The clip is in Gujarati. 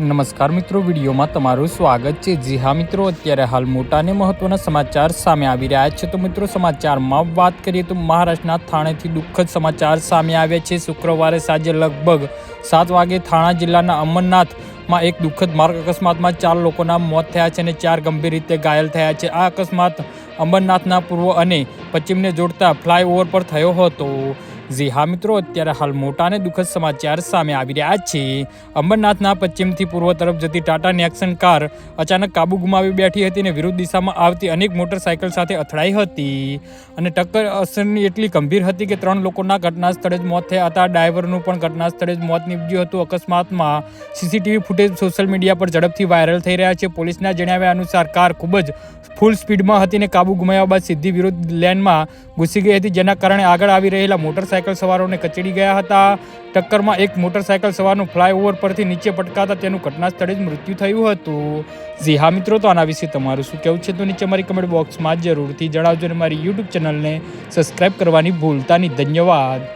નમસ્કાર મિત્રો, વિડીયોમાં તમારું સ્વાગત છે। જી હા મિત્રો, અત્યારે હાલ મોટા અને મહત્વના સમાચાર સામે આવી રહ્યા છે। તો મિત્રો, સમાચારમાં વાત કરીએ તો મહારાષ્ટ્રના થાણેથી દુઃખદ સમાચાર સામે આવ્યા છે। શુક્રવારે સાંજે લગભગ 7 વાગે થાણા જિલ્લાના અમરનાથમાં એક દુઃખદ માર્ગ અકસ્માતમાં 4 લોકોના મોત થયા છે અને 4 ગંભીર રીતે ઘાયલ થયા છે। આ અકસ્માત અમરનાથના પૂર્વ અને પશ્ચિમને જોડતા ફ્લાયઓવર પર થયો હતો। જી હા મિત્રો, અત્યારે હાલ મોટા અને દુઃખદ સમાચાર સામે આવી રહ્યા છે। અમરનાથના પશ્ચિમથી પૂર્વ તરફ જતી ટાટા નેક્સન કાર અચાનક કાબુ ગુમાવી બેઠી હતી અને વિરુદ્ધ દિશામાં આવતી અનેક મોટરસાયકલ સાથે અથડાઈ હતી અને ટક્કર અસરની એટલી ગંભીર હતી કે 3 લોકોના ઘટના સ્થળે જ મોત થયા હતા। ડ્રાઈવરનું પણ ઘટના સ્થળે જ મોત નીપજ્યું હતું। અકસ્માતમાં સીસીટીવી ફૂટેજ સોશિયલ મીડિયા પર ઝડપથી વાયરલ થઈ રહ્યા છે। પોલીસના જણાવ્યા અનુસાર કાર ખૂબ જ ફૂલ સ્પીડમાં હતી અને કાબુ ગુમાવ્યા બાદ સીધી વિરુદ્ધ લેનમાં ઘૂસી ગઈ હતી, જેના કારણે આગળ આવી રહેલા મોટરસાયકલ સવારોને કચડી ગયા હતા। ટક્કરમાં એક મોટરસાયકલ સવારનું ફ્લાયઓવર પરથી નીચે પટકાતા તેનું ઘટના સ્થળે જ મૃત્યુ થયું હતું। જી હા મિત્રો, તો આના વિશે તમારું શું કહેવું છે તો નીચે મારી કમેન્ટ બોક્સમાં જરૂરથી જણાવજો અને મારી યુટ્યુબ ચેનલને સબસ્ક્રાઈબ કરવાની ભૂલતા નહીં। ધન્યવાદ।